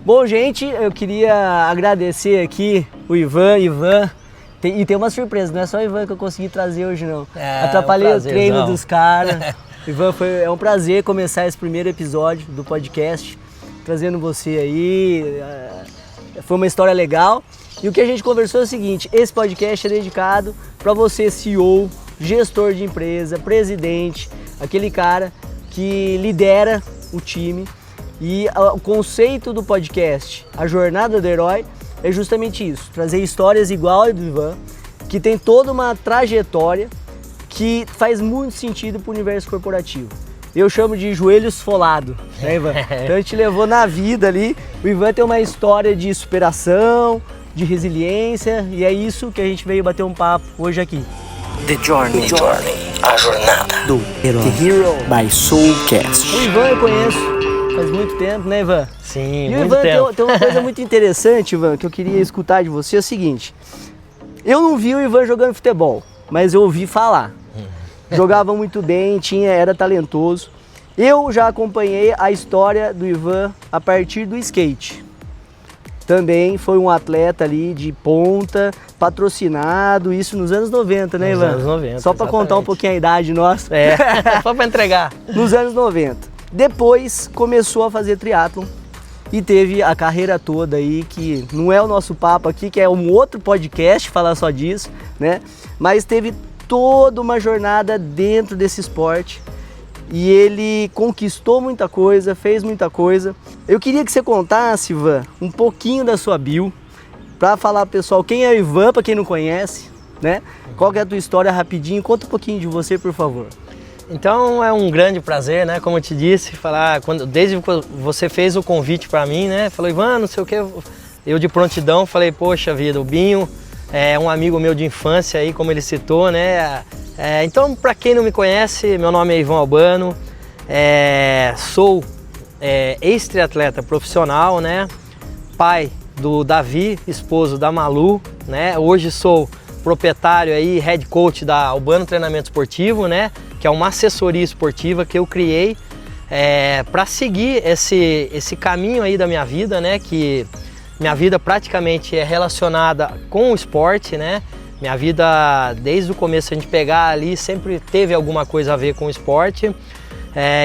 Bom, gente, eu queria agradecer aqui o Ivan. E tem uma surpresa, não é só o Ivan que eu consegui trazer hoje, não. Atrapalhei o treino dos caras. Ivan, é um prazer começar esse primeiro episódio do podcast, trazendo você aí. Foi uma história legal. E o que a gente conversou é o seguinte: esse podcast é dedicado para você, CEO, gestor de empresa, presidente, aquele cara que lidera o time. E o conceito do podcast, a jornada do herói, é justamente isso: trazer histórias igual a do Ivan, que tem toda uma trajetória que faz muito sentido para o universo corporativo. Eu chamo de joelho esfolado, né, Ivan? Então a gente levou na vida ali. O Ivan tem uma história de superação, de resiliência, e é isso que a gente veio bater um papo hoje aqui. The Journey, a jornada do herói. The Hero by Soulcast. O Ivan eu conheço faz muito tempo, né, Ivan? Sim, e o muito Ivan tempo. Tem uma coisa muito interessante, Ivan, que eu queria escutar de você, é o seguinte: eu não vi o Ivan jogando futebol, mas eu ouvi falar. Jogava muito bem, era talentoso. Eu já acompanhei a história do Ivan a partir do skate. Também foi um atleta ali de ponta, patrocinado, isso nos anos 90, né, Ivan? Nos anos 90, só para contar um pouquinho a idade nossa. Só para entregar. Nos anos 90. Depois começou a fazer triatlon e teve a carreira toda aí, que não é o nosso papo aqui, que é um outro podcast falar só disso, né? Mas teve toda uma jornada dentro desse esporte e ele conquistou muita coisa, fez muita coisa. Eu queria que você contasse, Ivan, um pouquinho da sua bio, para falar pro pessoal quem é o Ivan, para quem não conhece, né? Qual que é a tua história rapidinho, conta um pouquinho de você, por favor. Então é um grande prazer, né? Como eu te disse, desde que você fez o convite para mim, né? Falou, Ivan, não sei o que, eu de prontidão falei, poxa vida, o Binho é um amigo meu de infância aí, como ele citou, né? Então, para quem não me conhece, meu nome é Ivan Albano, sou ex-triatleta profissional, né? Pai do Davi, esposo da Malu, né? Hoje sou proprietário aí, head coach da Albano Treinamento Esportivo, né? Que é uma assessoria esportiva que eu criei para seguir esse caminho aí da minha vida, né? Que minha vida praticamente é relacionada com o esporte, né? Minha vida, desde o começo, a gente pegar ali, sempre teve alguma coisa a ver com o esporte.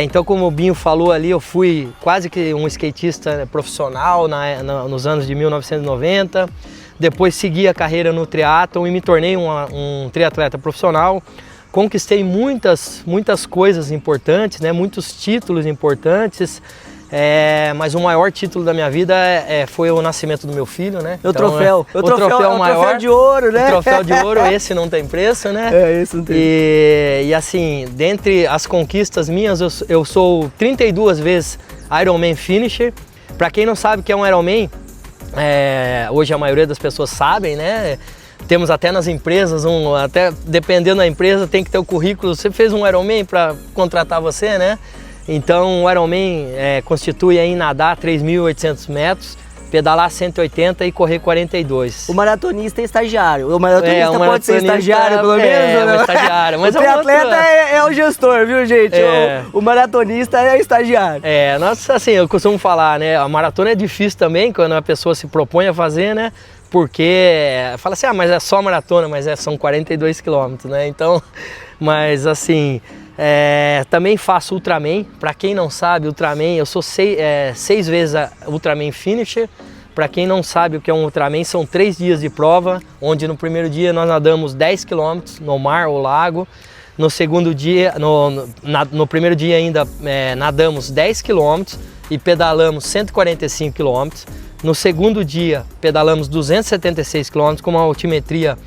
Então, como o Binho falou ali, eu fui quase que um skatista profissional nos anos de 1990. Depois segui a carreira no triatlon e me tornei um triatleta profissional. Conquistei muitas coisas importantes, né? Muitos títulos importantes. Mas o maior título da minha vida foi o nascimento do meu filho, né? O troféu maior, troféu de ouro, né? O troféu de ouro, esse não tem preço, né? Esse não tem. E assim, dentre as conquistas minhas, eu sou 32 vezes Ironman Finisher. Para quem não sabe o que é um Ironman, hoje a maioria das pessoas sabem, né? Temos até nas empresas, até dependendo da empresa, tem que ter o currículo. Você fez um Ironman para contratar você, né? Então o Ironman constitui aí nadar 3.800 metros, pedalar 180 e correr 42. O maratonista é estagiário. O maratonista pode ser estagiário, pelo menos? É um estagiário. Mas o triatleta é o gestor, viu, gente? O maratonista é estagiário. Nossa, assim, eu costumo falar, né? A maratona é difícil também, quando a pessoa se propõe a fazer, né? Porque fala assim, mas é só maratona, mas são 42 quilômetros, né? Então, mas assim... também faço Ultraman. Para quem não sabe, Ultraman, eu sou 6 vezes Ultraman Finisher. Para quem não sabe o que é um Ultraman, são 3 dias de prova, onde no primeiro dia nós nadamos 10 km no mar ou lago. No segundo dia, no primeiro dia ainda nadamos 10 km e pedalamos 145 km. No segundo dia pedalamos 276 km com uma altimetria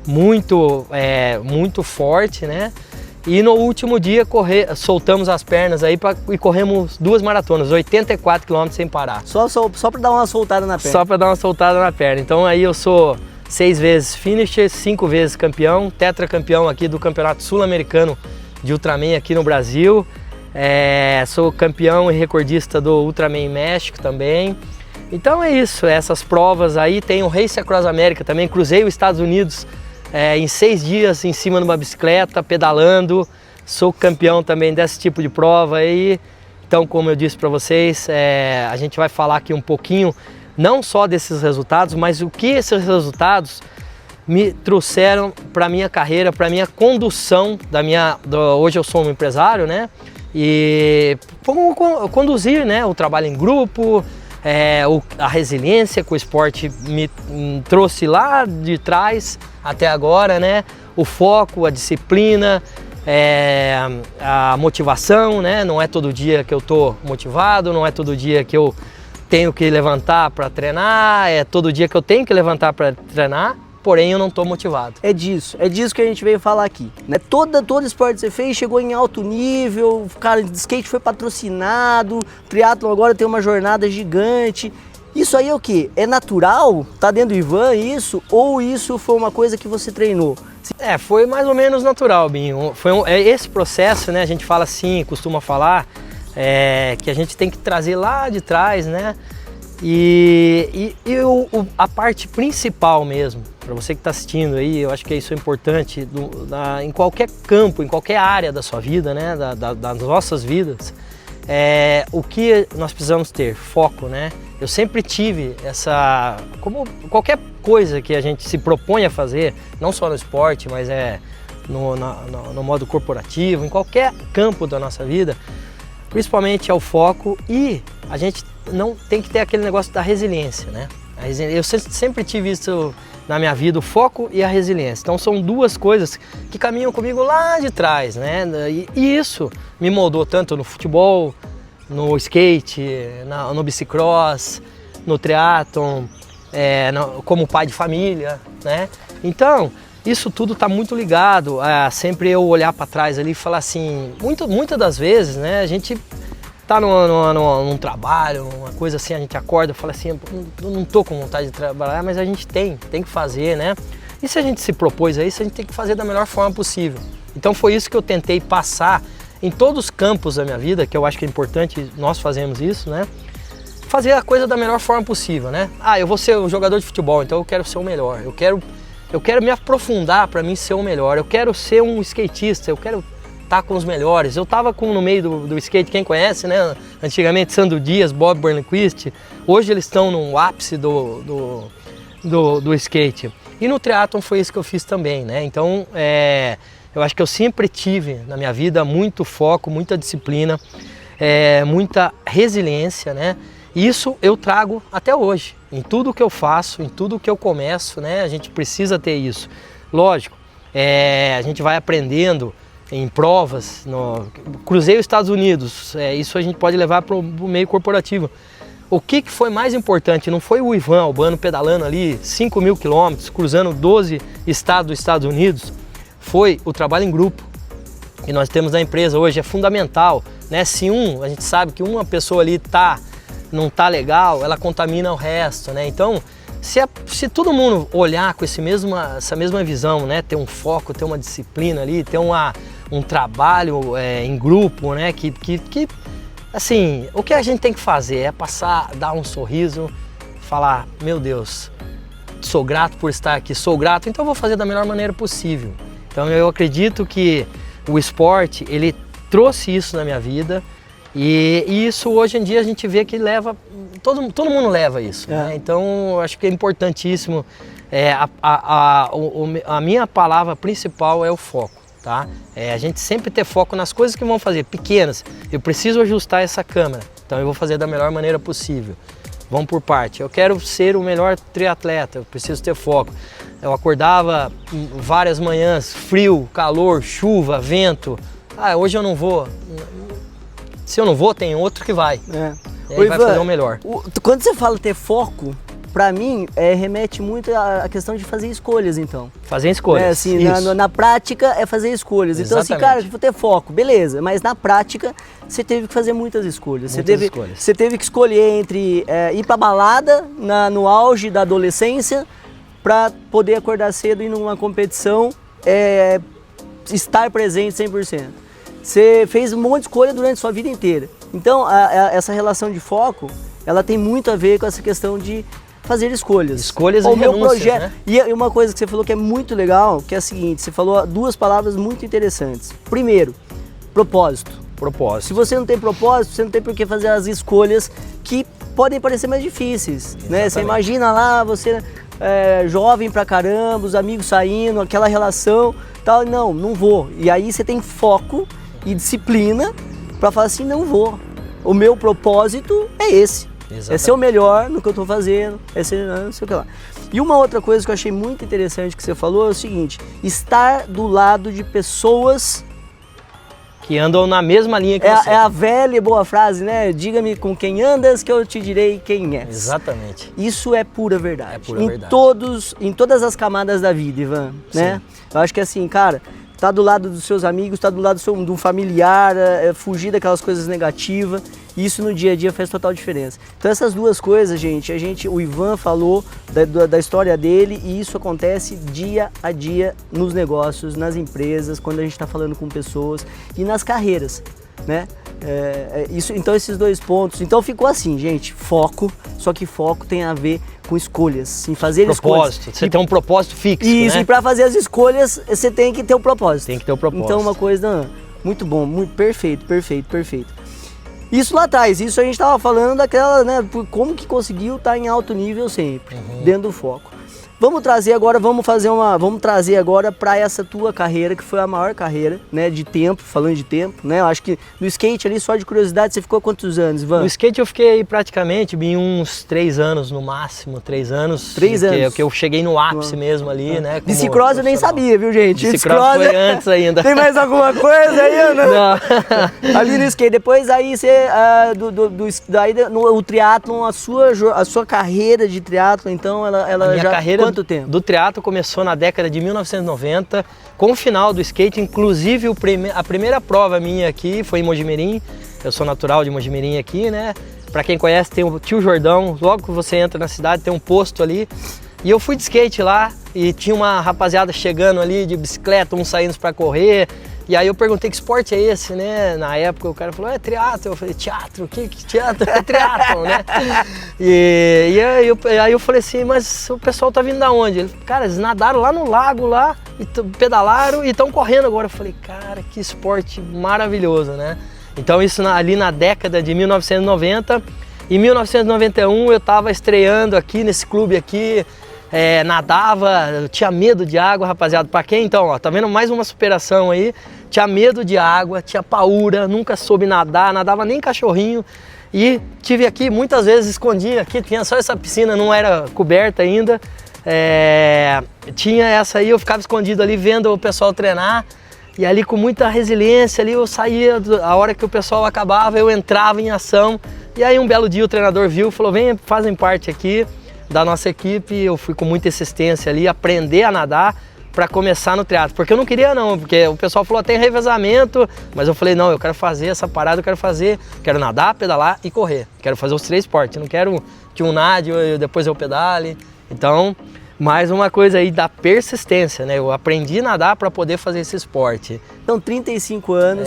muito forte, né? E no último dia soltamos as pernas aí e corremos 2 maratonas, 84 km sem parar. Só para dar uma soltada na perna? Só para dar uma soltada na perna. Então aí eu sou 6 vezes finisher, 5 vezes campeão, tetracampeão aqui do Campeonato Sul-Americano de Ultraman aqui no Brasil. Sou campeão e recordista do Ultraman México também. Então é isso, essas provas aí. Tem o Race Across America também, cruzei os Estados Unidos em 6 dias em cima de uma bicicleta, pedalando. Sou campeão também desse tipo de prova aí. Então, como eu disse para vocês, a gente vai falar aqui um pouquinho, não só desses resultados, mas o que esses resultados me trouxeram para a minha carreira, para a minha condução hoje eu sou um empresário, né? E como conduzir, né, o trabalho em grupo, a resiliência que o esporte me trouxe lá de trás até agora, né? O foco, a disciplina, a motivação, né? Não é todo dia que eu tô motivado, não é todo dia que eu tenho que levantar para treinar, é todo dia que eu tenho que levantar para treinar, porém eu não estou motivado. É disso que a gente veio falar aqui, né? Todo esporte que você fez chegou em alto nível, cara, de skate foi patrocinado, triatlon agora tem uma jornada gigante. Isso aí é o quê? É natural? Tá dentro do Ivan isso? Ou isso foi uma coisa que você treinou? Foi mais ou menos natural, Binho. Esse processo, né? A gente fala assim, costuma falar, que a gente tem que trazer lá de trás, né? A parte principal mesmo, para você que está assistindo aí, eu acho que isso é importante em qualquer campo, em qualquer área da sua vida, né, das nossas vidas, o que nós precisamos ter? Foco, né? Eu sempre tive como qualquer coisa que a gente se propõe a fazer, não só no esporte, mas no modo corporativo, em qualquer campo da nossa vida, principalmente é o foco, e a gente não tem que ter aquele negócio da resiliência, né? Eu sempre tive isso na minha vida, o foco e a resiliência. Então são duas coisas que caminham comigo lá de trás, né? E isso me moldou tanto no futebol, no skate, no bicicross, no triatlon, como pai de família, né? Então isso tudo está muito ligado a sempre eu olhar para trás ali e falar assim, muitas das vezes, né? A gente tá num trabalho, uma coisa assim, a gente acorda e fala assim, eu não tô com vontade de trabalhar, mas a gente tem que fazer, né? E se a gente se propôs a isso, a gente tem que fazer da melhor forma possível. Então foi isso que eu tentei passar em todos os campos da minha vida, que eu acho que é importante, nós fazemos isso, né? Fazer a coisa da melhor forma possível, né? Eu vou ser um jogador de futebol, então eu quero ser o melhor, eu quero me aprofundar para mim ser o melhor, eu quero ser um skatista, eu quero tá com os melhores. Eu tava no meio do skate, quem conhece, né? Antigamente Sandro Dias, Bob Burnquist, hoje eles estão no ápice do skate. E no triatlon foi isso que eu fiz também, né? Então, eu acho que eu sempre tive na minha vida muito foco, muita disciplina, muita resiliência, né? E isso eu trago até hoje, em tudo que eu faço, em tudo que eu começo, né? A gente precisa ter isso. Lógico, a gente vai aprendendo em provas, cruzei os Estados Unidos, isso a gente pode levar para o meio corporativo. O que foi mais importante não foi o Ivan Albano pedalando ali 5.000 quilômetros, cruzando 12 estados dos Estados Unidos, foi o trabalho em grupo que nós temos na empresa hoje, é fundamental, né? Se a gente sabe que uma pessoa ali não tá legal, ela contamina o resto, né? Então, se todo mundo olhar com essa mesma visão, né? Ter um foco, ter uma disciplina ali, ter um trabalho em grupo, né? Que assim, o que a gente tem que fazer é dar um sorriso, falar, meu Deus, sou grato por estar aqui, sou grato, então eu vou fazer da melhor maneira possível. Então eu acredito que o esporte, ele trouxe isso na minha vida, e isso hoje em dia a gente vê que todo mundo leva isso, né? Então eu acho que é importantíssimo, a minha palavra principal é o foco. Tá? A gente sempre ter foco nas coisas que vão fazer, pequenas. Eu preciso ajustar essa câmera, então eu vou fazer da melhor maneira possível. Vamos por parte. Eu quero ser o melhor triatleta, eu preciso ter foco. Eu acordava várias manhãs, frio, calor, chuva, vento. Hoje eu não vou. Se eu não vou, tem outro que vai. E aí vai fazer o melhor. Quando você fala ter foco, pra mim, remete muito à questão de fazer escolhas, então. Fazer escolhas, assim, na prática é fazer escolhas. Exatamente. Então, assim, cara, vou ter foco, beleza. Mas na prática, você teve que fazer muitas escolhas. Você teve que escolher entre ir pra balada no auge da adolescência pra poder acordar cedo e ir numa competição, estar presente 100%. Você fez um monte de escolha durante a sua vida inteira. Então, essa relação de foco, ela tem muito a ver com essa questão de fazer escolhas. Escolhas e renúncias, né? E uma coisa que você falou que é muito legal, que é a seguinte, você falou duas palavras muito interessantes. Primeiro, propósito. Propósito. Se você não tem propósito, você não tem por que fazer as escolhas que podem parecer mais difíceis, né? Você imagina lá, você jovem pra caramba, os amigos saindo, aquela relação, tal, não vou. E aí você tem foco e disciplina pra falar assim, não vou. O meu propósito é esse. Exatamente. É ser o melhor no que eu tô fazendo, é ser não sei o que lá. E uma outra coisa que eu achei muito interessante que você falou é o seguinte, estar do lado de pessoas que andam na mesma linha que você. É a velha e boa frase, né? Diga-me com quem andas que eu te direi quem és. Exatamente. Isso é pura verdade. É pura verdade. Em todas as camadas da vida, Ivan, né? Eu acho que assim, cara, tá do lado dos seus amigos, tá do lado de um familiar, fugir daquelas coisas negativas. Isso no dia a dia faz total diferença. Então essas duas coisas, gente, o Ivan falou da história dele e isso acontece dia a dia nos negócios, nas empresas, quando a gente está falando com pessoas e nas carreiras, né? Então esses dois pontos. Então ficou assim, gente, foco, só que foco tem a ver com escolhas, em fazer propósito. Escolhas. Você tem um propósito fixo, isso, né? E para fazer as escolhas, você tem que ter o propósito. Tem que ter o propósito. Então uma coisa muito bom, perfeito. Isso lá atrás, isso a gente estava falando daquela, né, como que conseguiu estar em alto nível sempre, dentro do foco. Vamos trazer agora para essa tua carreira, que foi a maior carreira, né, de tempo, falando de tempo, né? Eu acho que no skate ali, só de curiosidade, você ficou quantos anos, Ivan? No skate eu fiquei praticamente uns 3 anos no máximo, 3 anos. 3 anos. Que eu cheguei no ápice mesmo ali, né? Bicicross eu nem sabia, viu, gente? Bicicross foi antes ainda. Tem mais alguma coisa aí, né? Não. Ali no skate, depois aí você, o triatlon, a sua carreira de triatlon, então ela já... Carreira quanto tempo? Do triatlo começou na década de 1990, com o final do skate, inclusive a primeira prova minha aqui foi em Mojimirim, eu sou natural de Mojimirim aqui, né? Pra quem conhece, tem o Tio Jordão, logo que você entra na cidade tem um posto ali, e eu fui de skate lá, e tinha uma rapaziada chegando ali de bicicleta, uns saindo pra correr, e aí eu perguntei que esporte é esse, né? Na época o cara falou, é triatlo. Eu falei, teatro? Que teatro? É triatlo, né? E aí eu falei assim, mas o pessoal tá vindo da onde? Ele falou, cara, eles nadaram lá no lago lá, e pedalaram e estão correndo agora. Eu falei, cara, que esporte maravilhoso, né? Então isso ali na década de 1990. Em 1991 eu tava estreando aqui nesse clube aqui, nadava, eu tinha medo de água, rapaziada. Pra quem então, ó, tá vendo mais uma superação aí? Tinha medo de água, tinha paura, nunca soube nadar, nadava nem cachorrinho. E tive aqui, muitas vezes escondia aqui, tinha só essa piscina, não era coberta ainda. Tinha essa aí, eu ficava escondido ali vendo o pessoal treinar. E ali com muita resiliência, ali eu saía, a hora que o pessoal acabava, eu entrava em ação. E aí um belo dia o treinador viu, falou, vem, fazem parte aqui da nossa equipe. Eu fui com muita insistência ali, aprender a nadar para começar no triatlo, porque eu não queria não, porque o pessoal falou, tem revezamento, mas eu falei, não, eu quero fazer essa parada, quero nadar, pedalar e correr, quero fazer os 3 esportes, não quero que um nade, depois eu pedale. Então, mais uma coisa aí da persistência, né? Eu aprendi a nadar para poder fazer esse esporte. Então, 35 anos,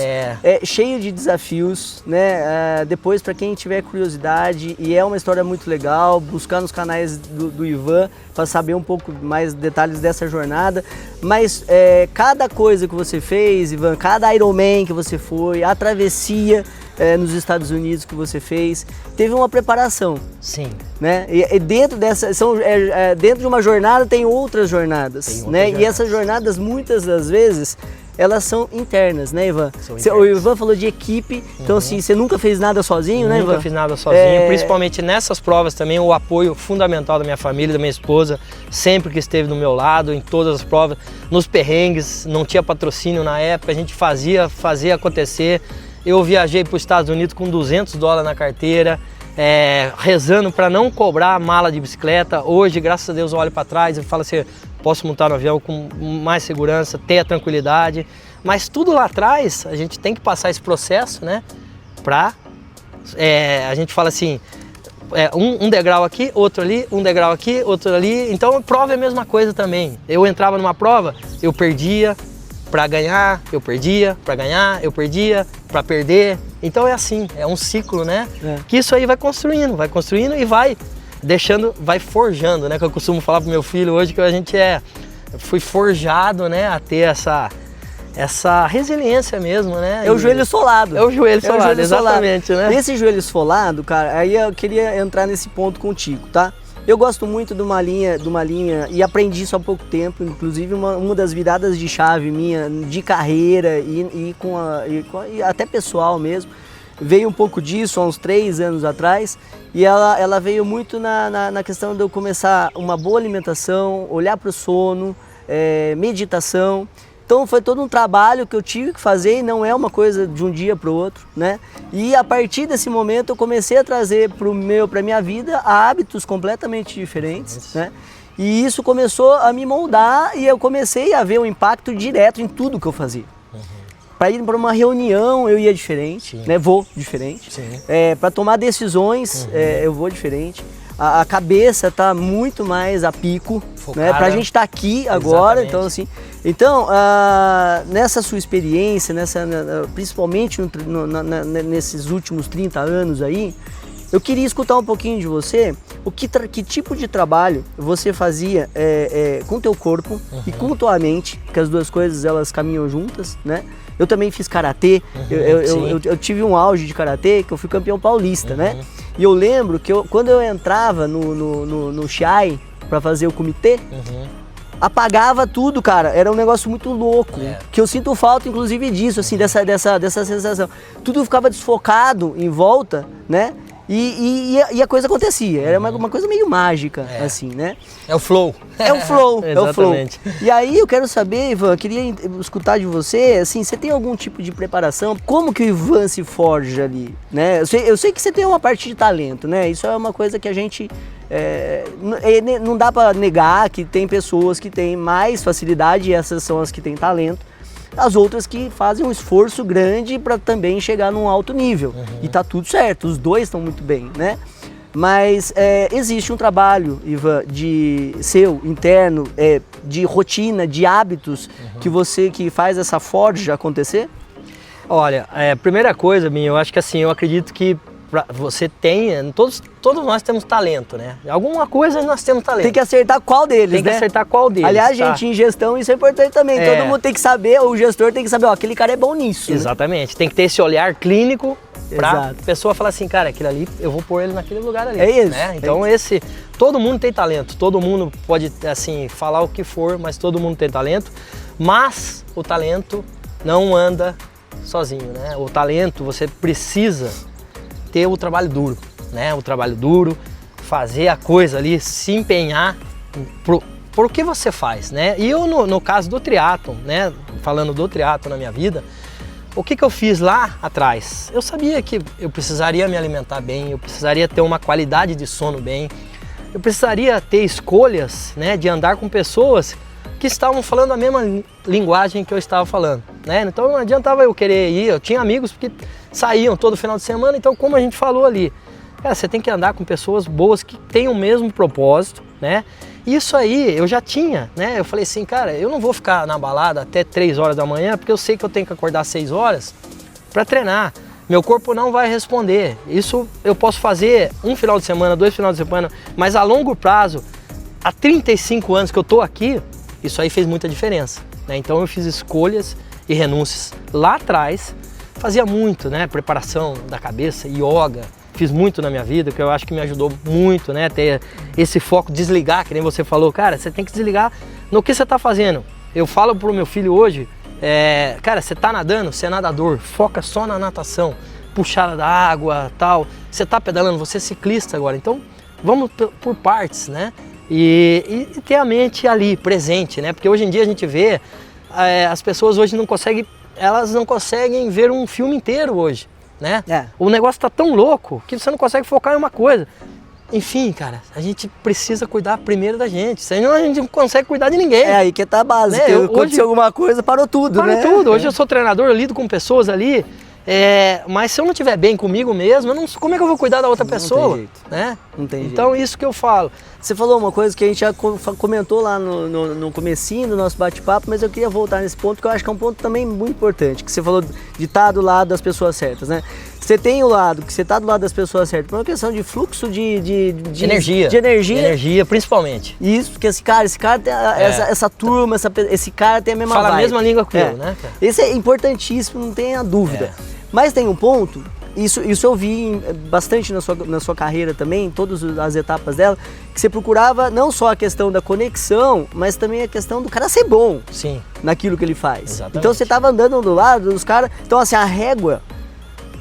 cheio de desafios, né? Depois, para quem tiver curiosidade, e é uma história muito legal, buscar nos canais do Ivan para saber um pouco mais detalhes dessa jornada. Mas cada coisa que você fez, Ivan, cada Ironman que você foi, a travessia nos Estados Unidos que você fez, teve uma preparação. Sim. Né? E dentro dessa, dentro de uma jornada tem outras jornadas, né? E essas jornadas, muitas das vezes, elas são internas, né, Ivan? O Ivan falou de equipe, então assim, você nunca fez nada sozinho, né, Ivan? Nunca fiz nada sozinho, principalmente nessas provas também, o apoio fundamental da minha família, da minha esposa, sempre que esteve do meu lado, em todas as provas, nos perrengues, não tinha patrocínio na época, a gente fazia acontecer. Eu viajei para os Estados Unidos com $200 na carteira, rezando para não cobrar a mala de bicicleta. Hoje, graças a Deus, eu olho para trás e falo assim, posso montar no avião com mais segurança, ter a tranquilidade. Mas tudo lá atrás, a gente tem que passar esse processo, né? A gente fala assim, um degrau aqui, outro ali, um degrau aqui, outro ali. Então, a prova é a mesma coisa também. Eu entrava numa prova, eu perdia. Para ganhar, eu perdia, para ganhar, eu perdia, para perder. Então é assim, é um ciclo, né? Que isso aí vai construindo e vai forjando, né? Que eu costumo falar pro meu filho hoje que a gente fui forjado, né? A ter essa resiliência mesmo, né? É o joelho solado. É o joelho solado, exatamente, né? Esse joelho esfolado, cara, aí eu queria entrar nesse ponto contigo, tá? Eu gosto muito de uma linha, e aprendi isso há pouco tempo, inclusive uma das viradas de chave minha de carreira e até pessoal mesmo, veio um pouco disso há uns 3 anos atrás, e ela veio muito na questão de eu começar uma boa alimentação, olhar para o sono, meditação. Então foi todo um trabalho que eu tive que fazer e não é uma coisa de um dia para o outro, né? E a partir desse momento eu comecei a trazer para minha vida hábitos completamente diferentes, né? E isso começou a me moldar e eu comecei a ver um impacto direto em tudo que eu fazia. Para ir para uma reunião eu ia diferente, né? Vou diferente. Para tomar decisões eu vou diferente. A cabeça está muito mais a pico, né? Para a gente estar aqui agora, então assim. Então, nessa sua experiência, principalmente nesses últimos 30 anos aí, eu queria escutar um pouquinho de você, que tipo de trabalho você fazia com o teu corpo e com tua mente, porque as duas coisas elas caminham juntas, né? Eu também fiz karatê, eu tive um auge de karatê, que eu fui campeão paulista, né? E eu lembro que quando eu entrava no Chiai para fazer o comitê, apagava tudo, cara. Era um negócio muito louco, que eu sinto falta, inclusive, disso, assim, dessa sensação. Tudo ficava desfocado em volta, né? E a coisa acontecia. Era uma coisa meio mágica, assim, né? É o flow. É o flow, é o flow. Exatamente. E aí eu quero saber, Ivan, eu queria escutar de você, assim, você tem algum tipo de preparação? Como que o Ivan se forja ali, né? Eu sei que você tem uma parte de talento, né? Isso é uma coisa que a gente... não dá para negar que tem pessoas que têm mais facilidade e essas são as que têm talento. As outras que fazem um esforço grande para também chegar num alto nível. E tá tudo certo, os dois estão muito bem, né? Mas existe um trabalho, Ivan, seu interno, de rotina, de hábitos, que faz essa forja acontecer? Olha, primeira coisa, Binho, eu acho que assim, eu acredito que você tem, todos nós temos talento, né? Alguma coisa nós temos talento. Tem que acertar qual deles, Tem que acertar qual deles. Aliás, gente, em gestão isso é importante também. Todo mundo tem que saber, o gestor tem que saber, ó, aquele cara é bom nisso. Exatamente. Né? Tem que ter esse olhar clínico pra pessoa falar assim, cara, aquele ali, eu vou pôr ele naquele lugar ali. É isso. Né? Então todo mundo tem talento, todo mundo pode, assim, falar o que for, mas todo mundo tem talento. Mas o talento não anda sozinho, né? O talento, você precisa ter o trabalho duro, né? O trabalho duro, fazer a coisa ali, se empenhar por o que você faz, né? E eu, no caso do triatlon, né? Falando do triatlon na minha vida, o que eu fiz lá atrás? Eu sabia que eu precisaria me alimentar bem, eu precisaria ter uma qualidade de sono bem, eu precisaria ter escolhas, né? De andar com pessoas que estavam falando a mesma linguagem que eu estava falando, né? Então não adiantava eu querer ir, eu tinha amigos que saíam todo final de semana, então como a gente falou ali, cara, você tem que andar com pessoas boas que têm o mesmo propósito, né? Isso aí eu já tinha, né? Eu falei assim, cara, eu não vou ficar na balada até 3 horas da manhã, porque eu sei que eu tenho que acordar às 6 horas para treinar. Meu corpo não vai responder. Isso eu posso fazer um final de semana, 2 finais de semana, mas a longo prazo, há 35 anos que eu tô aqui, isso aí fez muita diferença, né? Então eu fiz escolhas e renúncias lá atrás, fazia muito, né? Preparação da cabeça, yoga, fiz muito na minha vida, que eu acho que me ajudou muito, né? Ter esse foco, desligar, que nem você falou, cara, você tem que desligar no que você está fazendo. Eu falo pro meu filho hoje, cara, você tá nadando, você é nadador, foca só na natação, puxada da água, tal. Você tá pedalando, você é ciclista agora, então vamos por partes, né? E ter a mente ali, presente, né? Porque hoje em dia a gente vê, as pessoas hoje não conseguem ver um filme inteiro hoje, né? O negócio tá tão louco que você não consegue focar em uma coisa. Enfim, cara, a gente precisa cuidar primeiro da gente, senão a gente não consegue cuidar de ninguém. É aí que tá a base, né? Aconteceu alguma coisa, parou tudo, né? Parou tudo, hoje eu sou treinador, eu lido com pessoas ali, mas se eu não estiver bem comigo mesmo, como é que eu vou cuidar da outra pessoa? Não tem jeito. Né? Não tem jeito. Então isso que eu falo. Você falou uma coisa que a gente já comentou lá no comecinho do nosso bate-papo, mas eu queria voltar nesse ponto, que eu acho que é um ponto também muito importante, que você falou de estar do lado das pessoas certas, né? você tem o lado, que você tá do lado das pessoas certas, por uma questão de fluxo de energia. De energia. Energia, principalmente. Isso, porque esse cara tem essa turma, esse cara tem a mesma Fala vibe. a mesma língua que eu, né, cara? Esse é importantíssimo, não tenha dúvida. Mas tem um ponto, isso eu vi bastante na sua carreira também, em todas as etapas dela, que você procurava não só a questão da conexão, mas também a questão do cara ser bom. Sim. Naquilo que ele faz. Exatamente. Então você tava andando do lado dos caras, então assim, a régua,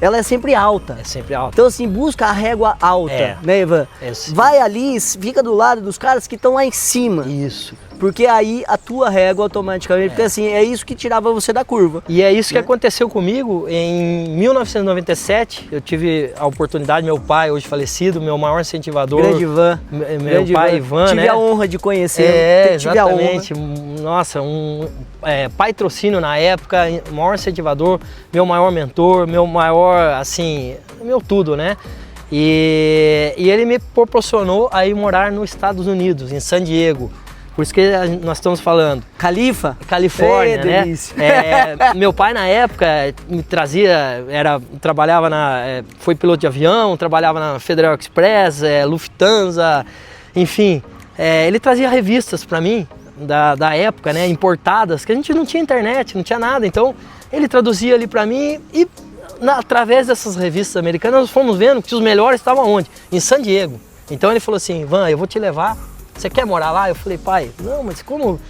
ela é sempre alta. É sempre alta. Então assim, busca a régua alta, né, Ivan? Vai ali, fica do lado dos caras que estão lá em cima. Isso. Porque aí a tua régua automaticamente, porque assim, é isso que tirava você da curva. E é isso que aconteceu comigo em 1997. Eu tive a oportunidade, meu pai, hoje falecido, meu maior incentivador. Grande Ivan. Meu pai, Ivan, né? Tive a honra de conhecer. Exatamente. Nossa, patrocínio na época, maior incentivador, meu maior mentor, meu maior, assim, meu tudo, né? E ele me proporcionou a ir morar nos Estados Unidos, em San Diego. Por isso que nós estamos falando. Califórnia, né? Meu pai na época me trazia, trabalhava foi piloto de avião, trabalhava na Federal Express, Lufthansa, enfim. Ele trazia revistas para mim da época, né? Importadas, que a gente não tinha internet, não tinha nada. Então ele traduzia ali para mim e através dessas revistas americanas nós fomos vendo que os melhores estavam onde? Em San Diego. Então ele falou assim, Ivan, eu vou te levar. Você quer morar lá? Eu falei, pai, não, mas como?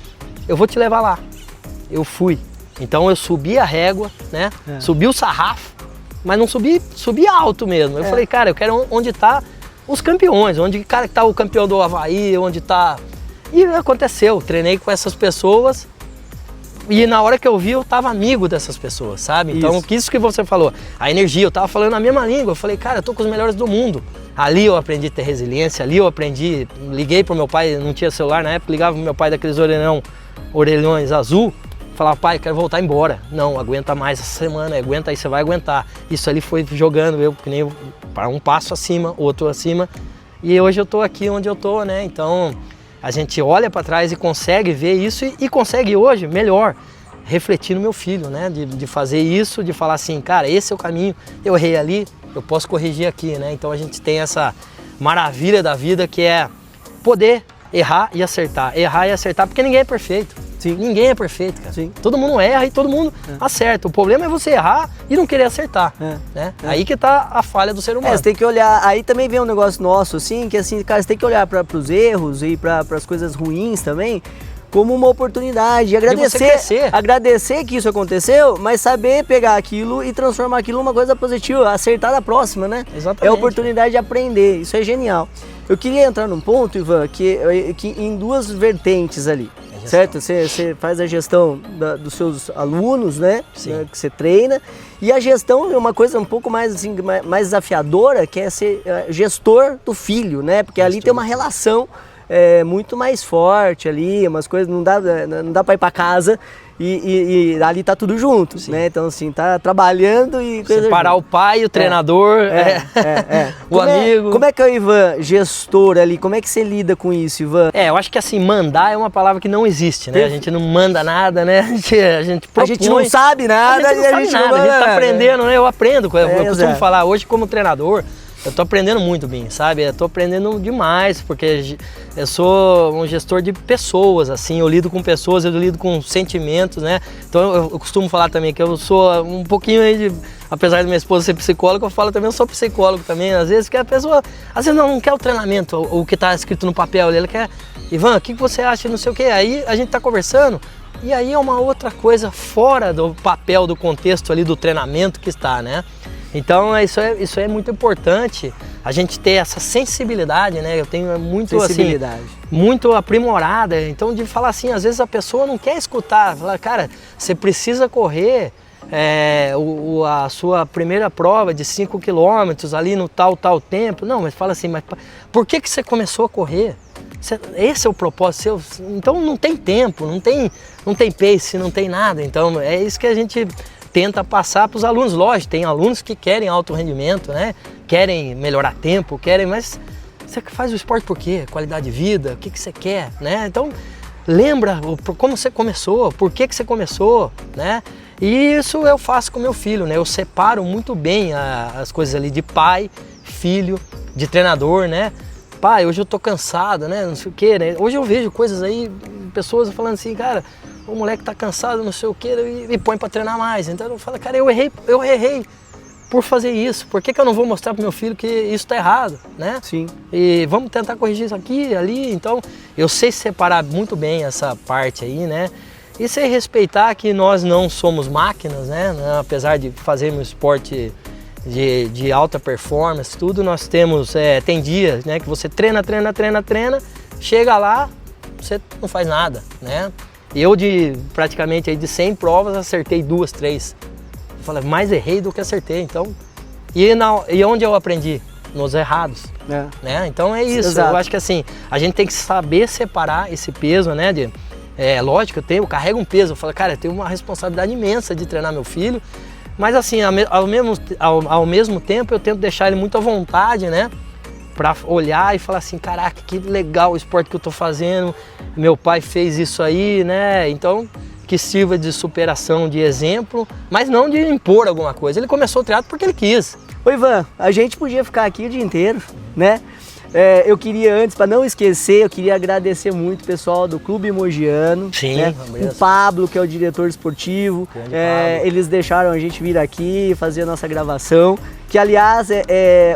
Eu vou te levar lá. Eu fui. Então eu subi a régua, né? Subi o sarrafo, mas não subi alto mesmo. Eu falei, cara, eu quero onde tá os campeões, onde cara que tá o campeão do Havaí, onde tá... E aconteceu, treinei com essas pessoas e na hora que eu vi, eu tava amigo dessas pessoas, sabe? Então, isso que você falou, a energia, eu tava falando a mesma língua. Eu falei, cara, eu tô com os melhores do mundo. Ali eu aprendi a ter resiliência, ali eu aprendi, liguei pro meu pai, não tinha celular na época, ligava pro meu pai daqueles orelhões azul, falava, pai, quero voltar embora. Não, aguenta mais essa semana, aguenta aí, você vai aguentar. Isso ali foi jogando eu, que nem para um passo acima, outro acima, e hoje eu tô aqui onde eu tô, né? Então, a gente olha para trás e consegue ver isso e consegue hoje, melhor, refletir no meu filho, né? De fazer isso, de falar assim, cara, esse é o caminho, eu errei ali, eu posso corrigir aqui, né? Então a gente tem essa maravilha da vida que é poder errar e acertar, porque ninguém é perfeito. Sim. Ninguém é perfeito, cara. Sim. Todo mundo erra e todo mundo acerta. O problema é você errar e não querer acertar, né? Aí que tá a falha do ser humano. Você tem que olhar, aí também vem um negócio nosso, assim, que assim, cara, você tem que olhar para os erros e para as coisas ruins também, como uma oportunidade, agradecer que isso aconteceu, mas saber pegar aquilo e transformar aquilo numa coisa positiva, acertar da próxima, né? Exatamente. É a oportunidade de aprender, isso é genial. Eu queria entrar num ponto, Ivan, que em duas vertentes ali, certo? Você faz a gestão dos seus alunos, né? Sim. Que você treina, e a gestão é uma coisa um pouco mais, assim, mais desafiadora, que é ser gestor do filho, né? Porque ali tem uma relação muito mais forte ali, umas coisas, não dá para ir para casa e ali tá tudo junto, né? Então assim, tá trabalhando e... Separar o pai, o treinador, o amigo. Como é que é o Ivan, gestor ali, como é que você lida com isso, Ivan? Eu acho que assim, mandar é uma palavra que não existe, né? A gente não manda nada, né? A gente propõe. A gente não sabe nada, a gente tá aprendendo, né? Eu aprendo, eu costumo falar hoje como treinador, eu tô aprendendo muito bem, sabe? Eu tô aprendendo demais, porque eu sou um gestor de pessoas, assim, eu lido com pessoas, eu lido com sentimentos, né? Então eu costumo falar também que eu sou um pouquinho aí de... Apesar de minha esposa ser psicóloga, eu falo também, eu sou psicólogo também, às vezes, que a pessoa, às vezes não quer o treinamento, o que tá escrito no papel, ela quer, Ivan, o que você acha, não sei o quê, aí a gente tá conversando, e aí é uma outra coisa fora do papel, do contexto ali do treinamento que está, né? Então isso é muito importante, a gente ter essa sensibilidade, né? Eu tenho muito assim, muito aprimorada, então de falar assim, às vezes a pessoa não quer escutar, falar, cara, você precisa correr a sua primeira prova de 5 km ali no tal tempo. Não, mas fala assim, mas por que você começou a correr? Esse é o propósito seu, então não tem tempo, não tem pace, não tem nada, então é isso que a gente tenta passar para os alunos. Lógico, tem alunos que querem alto rendimento, né? Querem melhorar tempo, mas você faz o esporte por quê? Qualidade de vida, o que você quer, né? Então, lembra como você começou, por que você começou, né? E isso eu faço com meu filho, né? Eu separo muito bem as coisas ali de pai, filho, de treinador, né? Pai, hoje eu tô cansado, né? Não sei o quê, né? Hoje eu vejo coisas aí, pessoas falando assim, cara, o moleque tá cansado, não sei o quê, e põe pra treinar mais. Então eu falo, cara, eu errei por fazer isso. Por que eu não vou mostrar pro meu filho que isso tá errado, né? Sim. E vamos tentar corrigir isso aqui, ali. Então eu sei separar muito bem essa parte aí, né? E sei respeitar que nós não somos máquinas, né? Apesar de fazermos esporte de alta performance, tudo, nós temos, tem dias, né, que você treina, chega lá, você não faz nada, né? Eu praticamente aí de 100 provas acertei 2, 3. Eu falei, mais errei do que acertei, então... E onde eu aprendi? Nos errados, né? Então é isso. Exato. Eu acho que assim, a gente tem que saber separar esse peso, né? Lógico, eu carrego um peso, eu falo, cara, eu tenho uma responsabilidade imensa de treinar meu filho, mas assim, ao mesmo tempo eu tento deixar ele muito à vontade, né? Pra olhar e falar assim, caraca, que legal o esporte que eu tô fazendo, meu pai fez isso aí, né? Então, que sirva de superação, de exemplo, mas não de impor alguma coisa. Ele começou o triatlo porque ele quis. Ô Ivan, a gente podia ficar aqui o dia inteiro, né? Eu queria antes, para não esquecer, eu queria agradecer muito o pessoal do Clube Mogiano. Sim, né? O Pablo, que é o diretor esportivo. Eles deixaram a gente vir aqui fazer a nossa gravação. Que, aliás,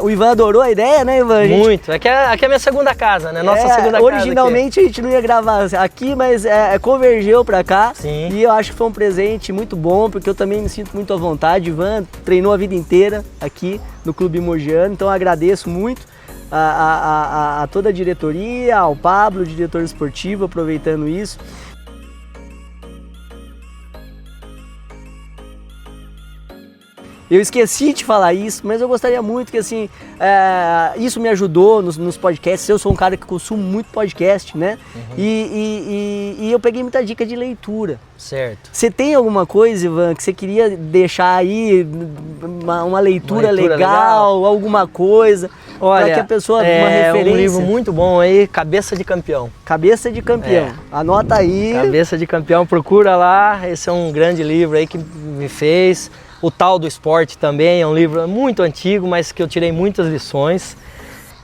o Ivan adorou a ideia, né, Ivan? Muito. Aqui é a minha segunda casa, né? Nossa segunda casa. Originalmente a gente não ia gravar aqui, mas convergeu para cá. Sim. E eu acho que foi um presente muito bom, porque eu também me sinto muito à vontade. Ivan treinou a vida inteira aqui no Clube Mogiano, então eu agradeço muito a toda a diretoria, ao Pablo, diretor esportivo, aproveitando isso. Eu esqueci de falar isso, mas eu gostaria muito que assim, isso me ajudou nos podcasts. Eu sou um cara que consumo muito podcast, né? Uhum. E eu peguei muita dica de leitura. Certo. Você tem alguma coisa, Ivan, que você queria deixar aí, uma leitura legal, alguma coisa? Olha, para que a pessoa, uma referência. Um livro muito bom aí, Cabeça de Campeão. Cabeça de Campeão. Anota aí. Cabeça de Campeão, procura lá. Esse é um grande livro aí que me fez. O Tal do Esporte também é um livro muito antigo, mas que eu tirei muitas lições.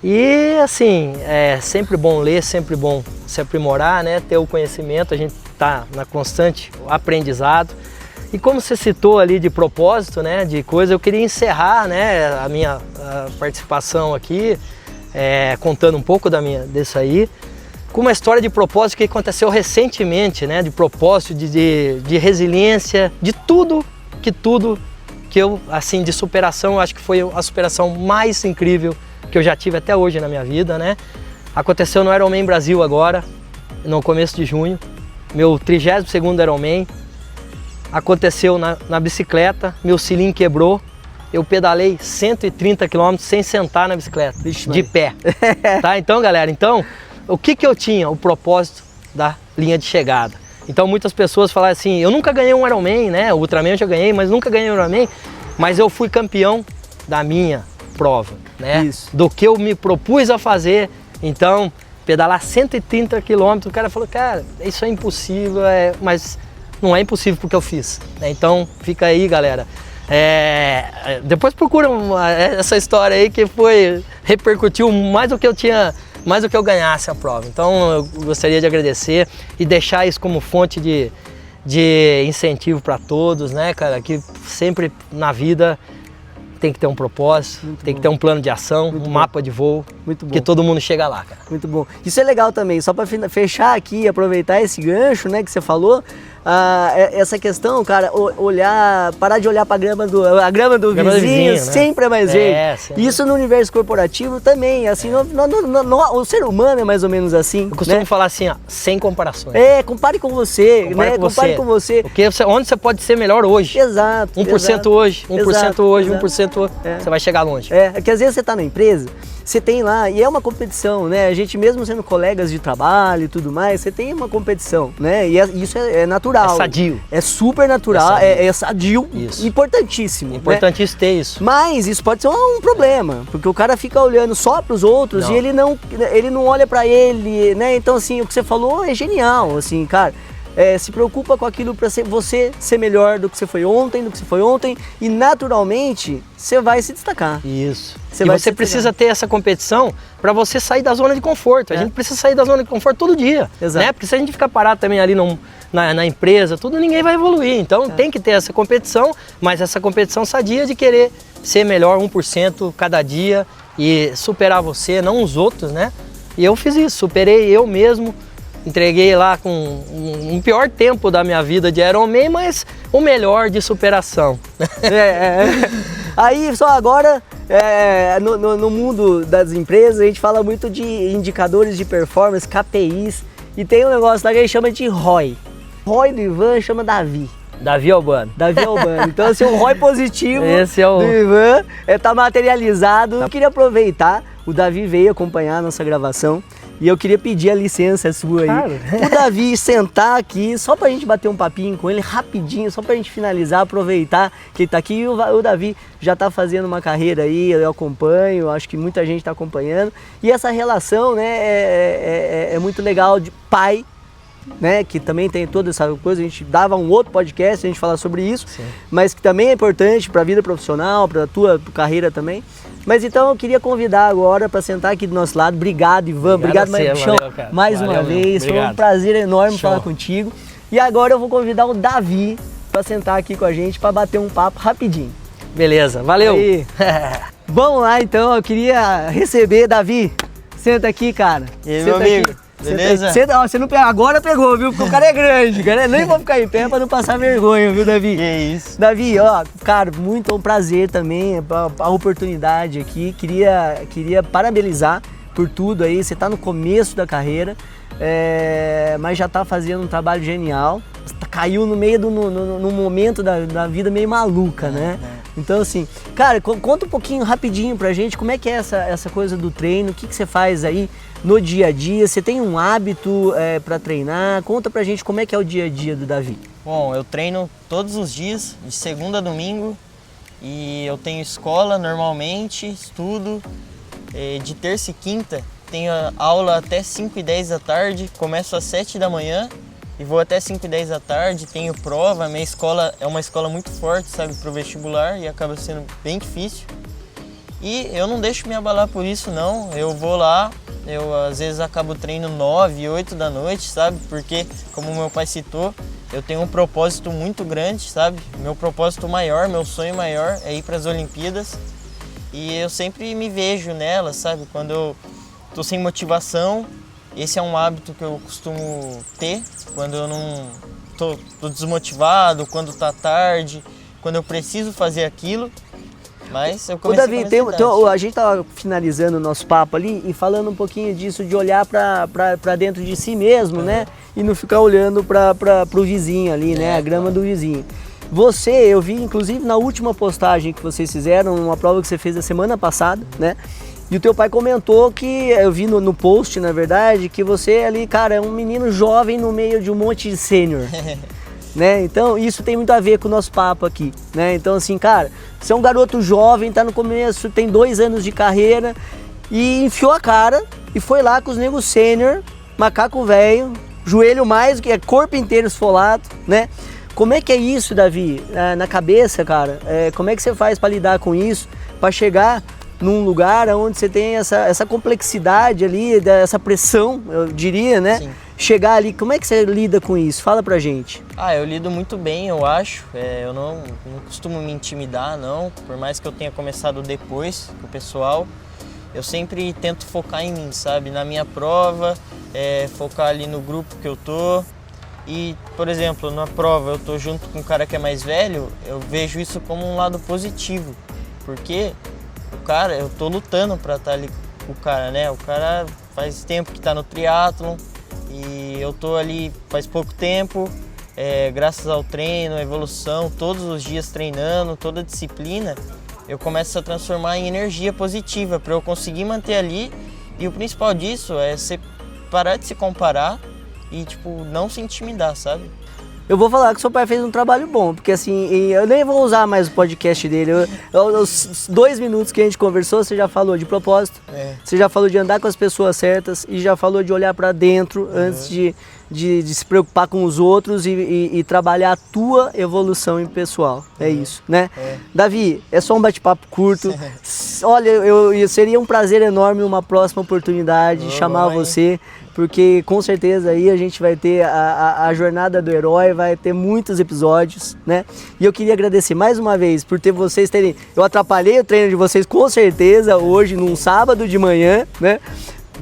E assim, é sempre bom ler, sempre bom se aprimorar, né? Ter o conhecimento, a gente está na constante aprendizado. E como você citou ali de propósito, né, de coisa, eu queria encerrar, né, a minha participação aqui, contando um pouco disso aí, com uma história de propósito que aconteceu recentemente, né, de propósito, de resiliência, de tudo que eu, assim, de superação, eu acho que foi a superação mais incrível que eu já tive até hoje na minha vida, né. Aconteceu no Ironman Brasil agora, no começo de junho, meu 32º Ironman. Aconteceu na bicicleta, meu cilindro quebrou, eu pedalei 130 km sem sentar na bicicleta, de pé. Tá? Então, galera, o que eu tinha? O propósito da linha de chegada. Então, muitas pessoas falam assim, eu nunca ganhei um Ironman, né? O Ultraman eu já ganhei, mas nunca ganhei um Ironman, mas eu fui campeão da minha prova, né? Isso. Do que eu me propus a fazer. Então, pedalar 130 km, o cara falou, cara, isso é impossível, mas... Não é impossível porque eu fiz, né? Então fica aí, galera. Depois procura essa história aí que repercutiu mais do que eu ganhasse a prova. Então eu gostaria de agradecer e deixar isso como fonte de incentivo para todos, né, cara? Que sempre na vida tem que ter um propósito, tem que ter um plano de ação, um mapa de voo, que todo mundo chega lá, cara. Muito bom. Isso é legal também, só para fechar aqui, aproveitar esse gancho, né, que você falou, essa questão, cara, parar de olhar para a grama do vizinho, né? Sempre é mais verde. Isso no universo corporativo também, assim, o ser humano é mais ou menos assim. Eu costumo falar assim, ó, sem comparações. Compare com você, compare com você. Porque onde você pode ser melhor hoje. Exato. 1% hoje, 1% hoje, 1%. Você vai chegar longe. Que às vezes você está na empresa, você tem lá, e é uma competição, né? A gente mesmo sendo colegas de trabalho e tudo mais, você tem uma competição, né? E isso é natural. É sadio. É super natural, é sadio. Isso. Importantíssimo. Importantíssimo, né? Ter isso. Mas isso pode ser um problema, porque o cara fica olhando só para os outros e ele não olha para ele, né? Então assim, o que você falou é genial, assim, cara. se preocupa com aquilo para você ser melhor do que você foi ontem, e naturalmente você vai se destacar. Isso. Você precisa ter essa competição para você sair da zona de conforto. A gente precisa sair da zona de conforto todo dia. Exato. Né? Porque se a gente ficar parado também ali na empresa, ninguém vai evoluir. Então tem que ter essa competição, mas essa competição sadia de querer ser melhor 1% cada dia e superar você, não os outros, né? E eu fiz isso, superei eu mesmo, entreguei lá com um pior tempo da minha vida de Ironman, mas o melhor de superação. Aí, só agora, no mundo das empresas, a gente fala muito de indicadores de performance, KPIs, e tem um negócio lá que a gente chama de ROI. ROI do Ivan chama Davi. Davi Albano. Então, assim, o ROI positivo do Ivan tá materializado. Eu queria aproveitar, o Davi veio acompanhar a nossa gravação e eu queria pedir a licença sua aí. Claro. O Davi sentar aqui, só pra gente bater um papinho com ele rapidinho, só pra gente finalizar, aproveitar que ele tá aqui. E o Davi já tá fazendo uma carreira aí, eu acompanho, acho que muita gente tá acompanhando. E essa relação, né, é muito legal de pai, né, que também tem toda essa coisa, a gente dava um outro podcast, a gente falar sobre isso, sim, mas que também é importante para a vida profissional, para a tua carreira também. Mas então eu queria convidar agora para sentar aqui do nosso lado. Obrigado, Ivan. Obrigado, mais uma vez. Foi um prazer enorme falar contigo. E agora eu vou convidar o Davi para sentar aqui com a gente, para bater um papo rapidinho. Beleza, valeu. Vamos lá então, eu queria receber, Davi. Senta aqui, cara. E aí, meu amigo? Aqui. Beleza? Você não pega, agora pegou, viu? Porque o cara é grande, cara. Nem vou ficar em pé pra não passar vergonha, viu, Davi? Que isso. Davi, ó, cara, muito um prazer também, a oportunidade aqui. Queria parabenizar por tudo aí. Você tá no começo da carreira, mas já tá fazendo um trabalho genial. Caiu no meio num momento da vida meio maluca, né? Então, assim, cara, conta um pouquinho rapidinho pra gente como é que é essa coisa do treino, o que você faz aí no dia a dia, você tem um hábito pra treinar? Conta pra gente como é que é o dia a dia do Davi. Bom, eu treino todos os dias, de segunda a domingo, e eu tenho escola normalmente, estudo, de terça e quinta tenho aula até 5h10 da tarde, começo às 7 da manhã, e vou até 5h10 da tarde, tenho prova. Minha escola é uma escola muito forte, sabe, pro vestibular, e acaba sendo bem difícil. E eu não deixo me abalar por isso, não. Eu vou lá, eu às vezes acabo treino 9, 8 da noite, sabe, porque, como meu pai citou, eu tenho um propósito muito grande, sabe, meu propósito maior, meu sonho maior é ir para as Olimpíadas, e eu sempre me vejo nelas, sabe, quando eu tô sem motivação. Esse é um hábito que eu costumo ter quando eu não tô desmotivado, quando tá tarde, quando eu preciso fazer aquilo. Mas eu comecei. Ô, Davi, a gente tava finalizando o nosso papo ali e falando um pouquinho disso, de olhar para dentro de si mesmo, né? E não ficar olhando pro vizinho ali, né? A grama do vizinho. Eu vi inclusive na última postagem que vocês fizeram, uma prova que você fez a semana passada, né? E o teu pai comentou que, eu vi no post, na verdade, que você ali, cara, é um menino jovem no meio de um monte de sênior. Né? Então, isso tem muito a ver com o nosso papo aqui, né? Então, assim, cara, você é um garoto jovem, tá no começo, tem 2 anos de carreira e enfiou a cara e foi lá com os negros sênior, macaco velho, joelho mais, que é corpo inteiro esfolado, né? Como é que é isso, Davi, na cabeça, cara? Como é que você faz para lidar com isso, para chegar num lugar onde você tem essa complexidade ali, essa pressão, eu diria, né? Sim. Chegar ali, como é que você lida com isso? Fala pra gente. Eu lido muito bem, eu acho. Eu não costumo me intimidar, não. Por mais que eu tenha começado depois com o pessoal, eu sempre tento focar em mim, sabe? Na minha prova, focar ali no grupo que eu tô. E, por exemplo, na prova eu tô junto com um cara que é mais velho, eu vejo isso como um lado positivo. Porque eu tô lutando pra estar ali com o cara, né? O cara faz tempo que tá no triatlon e eu tô ali faz pouco tempo, graças ao treino, à evolução, todos os dias treinando, toda a disciplina, eu começo a transformar em energia positiva para eu conseguir manter ali. E o principal disso é você parar de se comparar e, tipo, não se intimidar, sabe? Eu vou falar que seu pai fez um trabalho bom, porque assim, eu nem vou usar mais o podcast dele. Os 2 minutos que a gente conversou, você já falou de propósito, você já falou de andar com as pessoas certas e já falou de olhar para dentro antes de se preocupar com os outros e trabalhar a tua evolução pessoal. É isso, né? Davi, é só um bate-papo curto. Olha, seria um prazer enorme uma próxima oportunidade de chamar você, porque com certeza aí a gente vai ter a jornada do herói, vai ter muitos episódios, né? E eu queria agradecer mais uma vez por ter vocês terem... Eu atrapalhei o treino de vocês com certeza hoje, num sábado de manhã, né?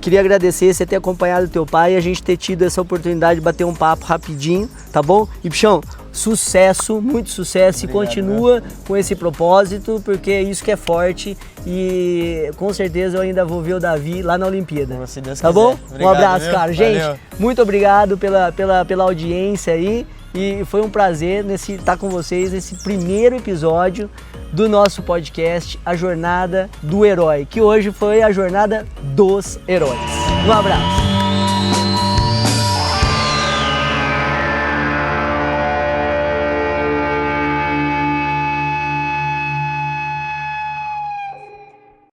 Queria agradecer você ter acompanhado o teu pai e a gente ter tido essa oportunidade de bater um papo rapidinho, tá bom? E, Pichão, sucesso, muito sucesso. Obrigado, e continua com esse propósito, porque é isso que é forte e com certeza eu ainda vou ver o Davi lá na Olimpíada. Se Deus tá quiser. Bom? Obrigado, um abraço, viu? cara. Gente, Valeu. muito obrigado pela audiência aí e foi um prazer estar com vocês nesse primeiro episódio do nosso podcast, A Jornada do Herói, que hoje foi a Jornada dos Heróis. Um abraço!